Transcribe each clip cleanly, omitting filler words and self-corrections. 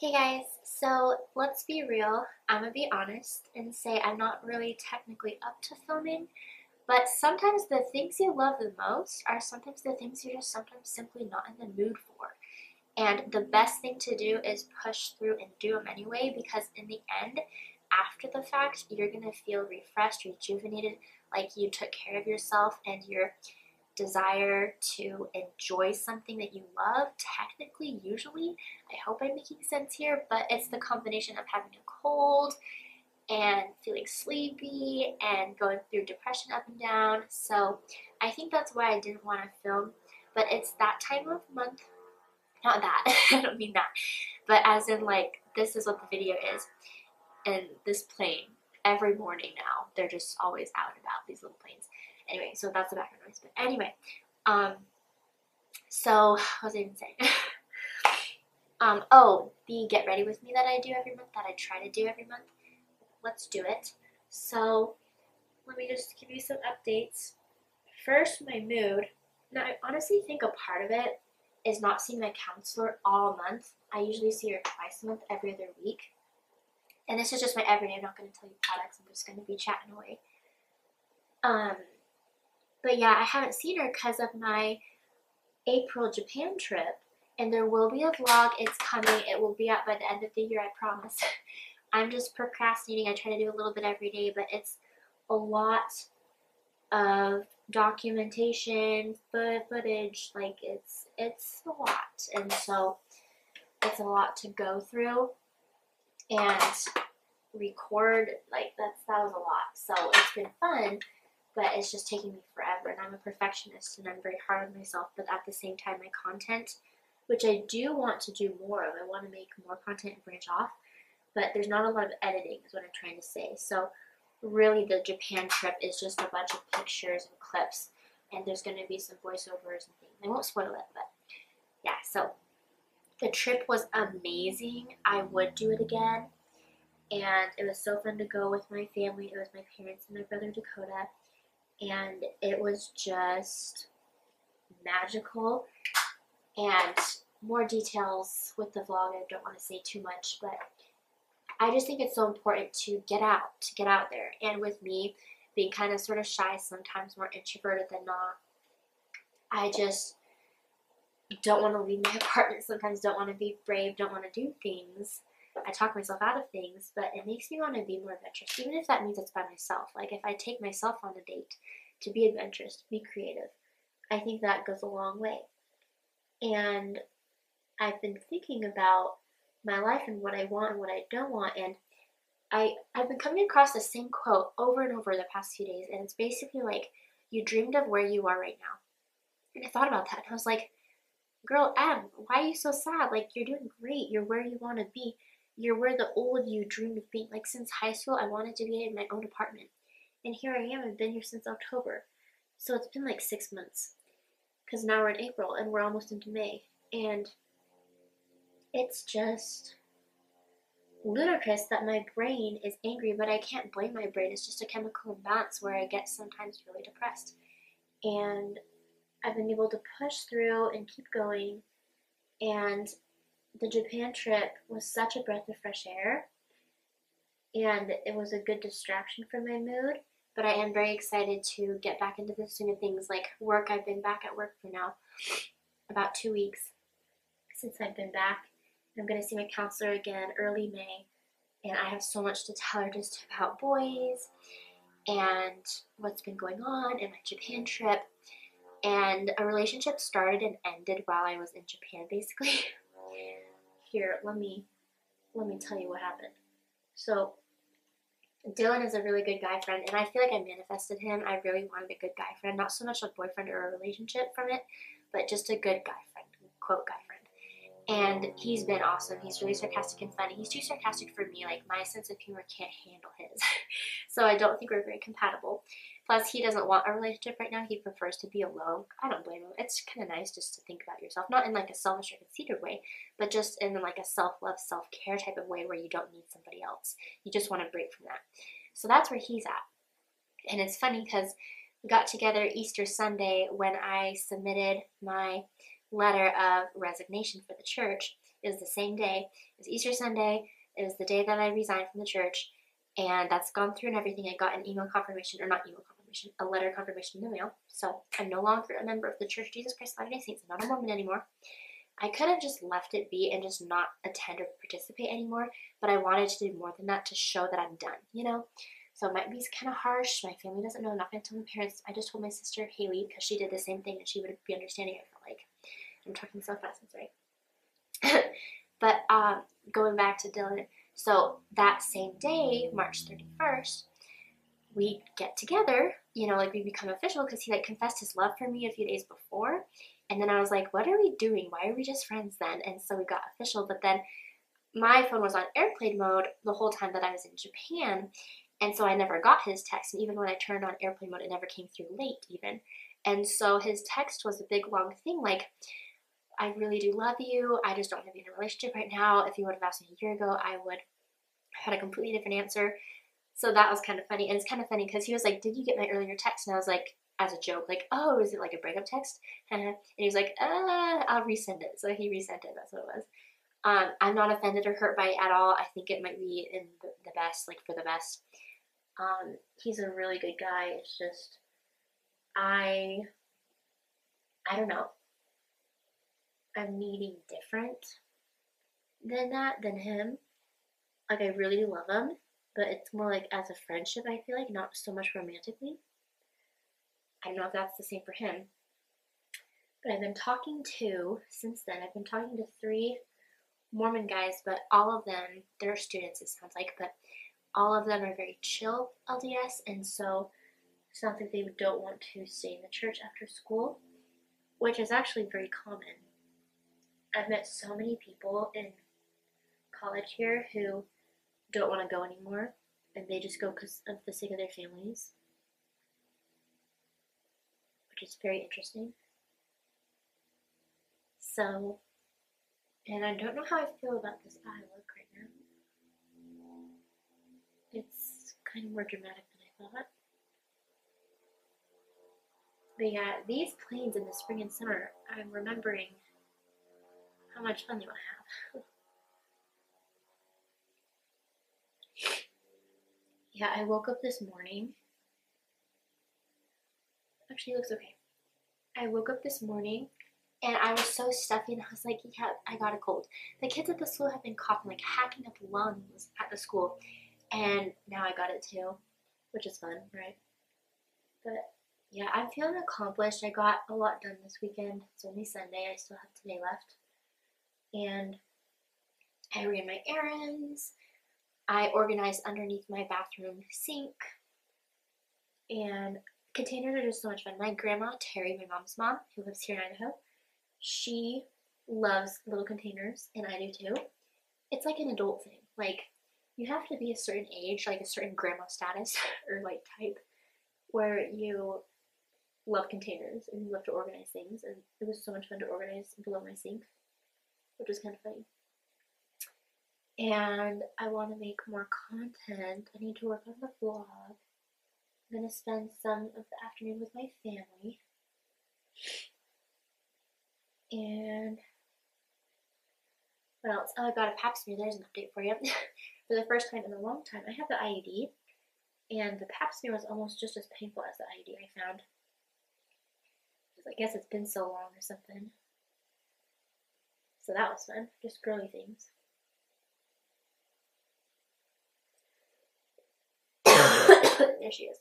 Hey guys, so let's be real. I'm gonna be honest and say I'm not really technically up to filming, but sometimes the things you love the most are sometimes the things you're just sometimes simply not in the mood for. And the best thing to do is push through and do them anyway because in the end, after the fact, you're gonna feel refreshed, rejuvenated, like you took care of yourself and your desire to enjoy something that you love, technically, usually, I hope I'm making sense here, but it's the combination of having a cold and feeling sleepy and going through depression up and down. So I think that's why I didn't want to film, but it's that time of month. Not that, I don't mean that, but as in like, this is what the video is, and this plane, every morning now, they're just always out and about, these little planes. Anyway, so that's the background noise, but anyway, um, so what was I even saying? Oh, the get ready with me that I do every month, that I try to do every month. Let's do it. So let me just give you some updates. First, my mood. Now, I honestly think a part of it is not seeing my counselor all month. I usually see her twice a month, every other week. And this is just my everyday. I'm not going to tell you products. I'm just going to be chatting away. But yeah, I haven't seen her because of my April Japan trip, and there will be a vlog. It's coming. It will be out by the end of the year, I promise. I'm just procrastinating. I try to do a little bit every day, but it's a lot of documentation, footage. Like it's a lot, and so it's a lot to go through and record. Like that was a lot. So it's been fun, but it's just taking me forever, and I'm a perfectionist and I'm very hard on myself, but at the same time my content, which I do want to do more of, I want to make more content and branch off, but there's not a lot of editing is what I'm trying to say. So really the Japan trip is just a bunch of pictures and clips, and there's going to be some voiceovers and things. I won't spoil it, but yeah, so the trip was amazing. I would do it again, and it was so fun to go with my family. It was my parents and my brother Dakota, and it was just magical. And more details with the vlog. I don't want to say too much, but I just think it's so important to get out there. And with me being kind of sort of shy, sometimes more introverted than not, I just don't want to leave my apartment, sometimes don't want to be brave, don't want to do things. I talk myself out of things, but it makes me want to be more adventurous, even if that means it's by myself. Like if I take myself on a date to be adventurous, to be creative, I think that goes a long way. And I've been thinking about my life and what I want and what I don't want, and I've been coming across the same quote over and over the past few days, and it's basically like, you dreamed of where you are right now. And I thought about that, and I was like, girl, Em, why are you so sad? Like, you're doing great. You're where you want to be. You're where the old you dreamed of being. Like, since high school, I wanted to be in my own apartment. And here I am. I've been here since October. So it's been like 6 months. Because now we're in April, and we're almost into May. And it's just ludicrous that my brain is angry, but I can't blame my brain. It's just a chemical imbalance where I get sometimes really depressed. And I've been able to push through and keep going, and the Japan trip was such a breath of fresh air, and it was a good distraction from my mood, but I am very excited to get back into the swing of things like work. I've been back at work for now about 2 weeks since I've been back. I'm going to see my counselor again early May, and I have so much to tell her just about boys and what's been going on in my Japan trip. And a relationship started and ended while I was in Japan, basically. Here, let me tell you what happened. So, Dylan is a really good guy friend, and I feel like I manifested him. I really wanted a good guy friend, not so much a boyfriend or a relationship from it, but just a good guy friend, quote guy friend. And he's been awesome. He's really sarcastic and funny. He's too sarcastic for me. Like, my sense of humor can't handle his. So I don't think we're very compatible. Plus, he doesn't want a relationship right now. He prefers to be alone. I don't blame him. It's kind of nice just to think about yourself. Not in like a selfish or conceited way, but just in like a self-love, self-care type of way where you don't need somebody else. You just want to break from that. So that's where he's at. And it's funny because we got together Easter Sunday when I submitted my letter of resignation for the church, It was the same day. It was Easter Sunday. It was the day that I resigned from the church, and that's gone through and everything. I got an email confirmation, or not email confirmation, a letter confirmation in the mail. So I'm no longer a member of the Church of Jesus Christ of Latter-day Saints. I'm not a Mormon anymore. I could have just left it be and just not attend or participate anymore, but I wanted to do more than that to show that I'm done, you know? So it might be kind of harsh. My family doesn't know. I'm not going to tell my parents. I just told my sister, Haley, because she did the same thing and she would be understanding, I feel like. I'm talking so fast, that's right. But going back to Dylan, so that same day, March 31st, we get together, you know, like we become official because he like confessed his love for me a few days before. And then I was like, what are we doing? Why are we just friends then? And so we got official, but then my phone was on airplane mode the whole time that I was in Japan. And so I never got his text. And even when I turned on airplane mode, it never came through late even. And so his text was a big long thing like, I really do love you. I just don't want to be in a relationship right now. If you would have asked me a year ago, I would have had a completely different answer. So that was kind of funny. And it's kind of funny because he was like, did you get my earlier text? And I was like, as a joke, like, oh, is it like a breakup text? And he was like, I'll resend it. So he resent it. That's what it was. I'm not offended or hurt by it at all. I think it might be in the best, like for the best. He's a really good guy. It's just, I don't know. I'm needing different than him. Like, I really love him, but it's more like as a friendship, I feel like, not so much romantically. I don't know if that's the same for him. But I've been talking to, since then, I've been talking to 3 Mormon guys, but all of them, they're students, it sounds like, but all of them are very chill LDS, and so it sounds like they don't want to stay in the church after school, which is actually very common. I've met so many people in college here who don't want to go anymore, and they just go because of the sake of their families, which is very interesting. So, and I don't know how I feel about this eye look right now. It's kind of more dramatic than I thought. But yeah, these planes in the spring and summer, I'm remembering how much fun they want to have. Yeah, I woke up this morning. Actually, it looks okay. I woke up this morning and I was so stuffy and I was like, yeah, I got a cold. The kids at the school have been coughing, like hacking up lungs at the school. And now I got it too, which is fun, right? But yeah, I'm feeling accomplished. I got a lot done this weekend. It's only Sunday. I still have today left. And I ran my errands. I organized underneath my bathroom sink. And containers are just so much fun. My grandma, Terry, my mom's mom, who lives here in Idaho, she loves little containers, and I do too. It's like an adult thing. Like, you have to be a certain age, like a certain grandma status or like type, where you love containers and you love to organize things. And it was so much fun to organize below my sink, which was kind of funny. And I want to make more content. I need to work on the vlog. I'm going to spend some of the afternoon with my family. And what else? Oh, I got a pap smear. There's an update for you. For the first time in a long time, I have the IUD. And the pap smear was almost just as painful as the IUD I found. I guess it's been so long or something. So that was fun. Just girly things. There she is.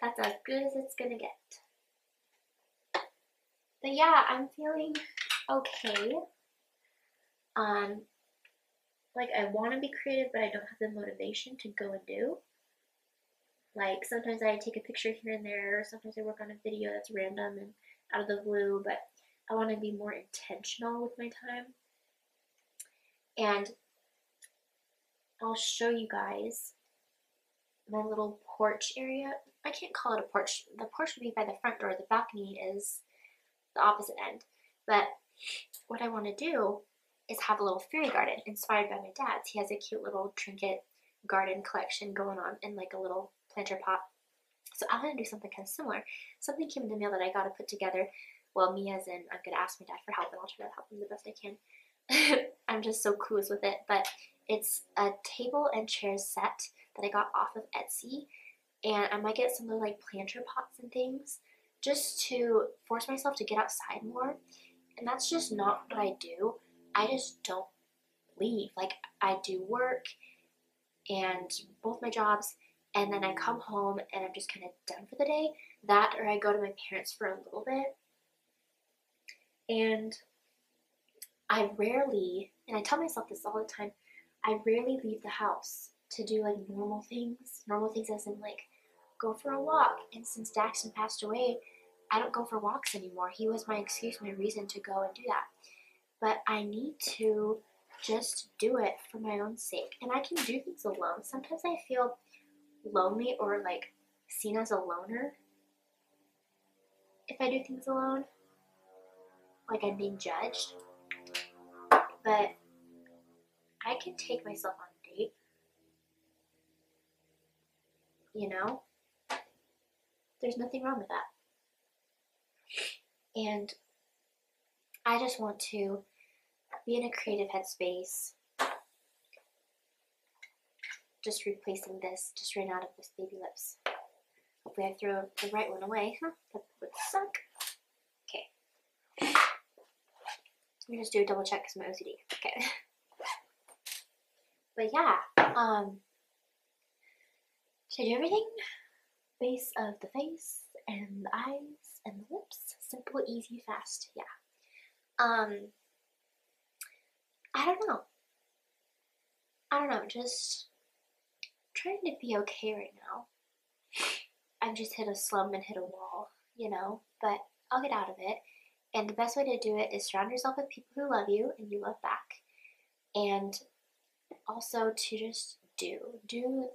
That's as good as it's gonna get. But yeah, I'm feeling okay. Like I want to be creative, but I don't have the motivation to go and do. Like sometimes I take a picture here and there, sometimes I work on a video that's random and out of the blue, but I want to be more intentional with my time. And I'll show you guys my little porch area. I can't call it a porch. The porch would be by the front door. The balcony is the opposite end. But what I want to do is have a little fairy garden inspired by my dad's. He has a cute little trinket garden collection going on in like a little planter pot. So I'm gonna do something kind of similar. Something came in the mail that I gotta put together. Well, me as in, I'm gonna ask my dad for help and I'll try to help him the best I can. I'm just so clueless with it, but it's a table and chairs set that I got off of Etsy, and I might get some little like planter pots and things just to force myself to get outside more. And that's just not what I do. I just don't leave. Like, I do work and both my jobs, and then I come home and I'm just kind of done for the day. That, or I go to my parents for a little bit. And I rarely, and I tell myself this all the time, I rarely leave the house to do like normal things as in like go for a walk. And since Daxton passed away, I don't go for walks anymore. He was my excuse, my reason to go and do that. But I need to just do it for my own sake. And I can do things alone. Sometimes I feel lonely or like seen as a loner if I do things alone. Like I'm being judged. But I can take myself on a date. You know? There's nothing wrong with that. And I just want to be in a creative headspace. Just replacing this, just ran out of this baby lips. Hopefully I throw the right one away. Huh? That would suck. Okay. Let me just do a double check because my OCD. Okay. But yeah, should I do everything? Base of the face and the eyes and the lips. Simple, easy, fast. Yeah. I don't know. Just trying to be okay right now. I've just hit a slump and hit a wall, you know, but I'll get out of it. And the best way to do it is surround yourself with people who love you and you love back. And also to just do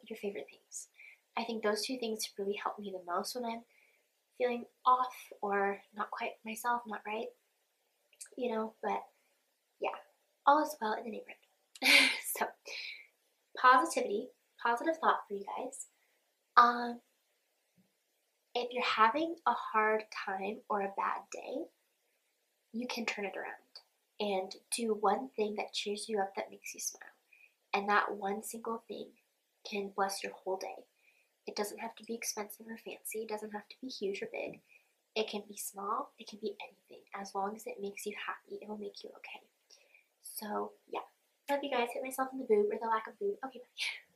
your favorite things. I think those two things really help me the most when I'm feeling off or not quite myself, not right, you know, but yeah, all is well in the neighborhood. So, positivity, positive thought for you guys. If you're having a hard time or a bad day, you can turn it around and do one thing that cheers you up, that makes you smile. And that one single thing can bless your whole day. It doesn't have to be expensive or fancy. It doesn't have to be huge or big. It can be small. It can be anything. As long as it makes you happy, it will make you okay. So, yeah. Love you guys. Hit myself in the boob or the lack of boob. Okay, bye.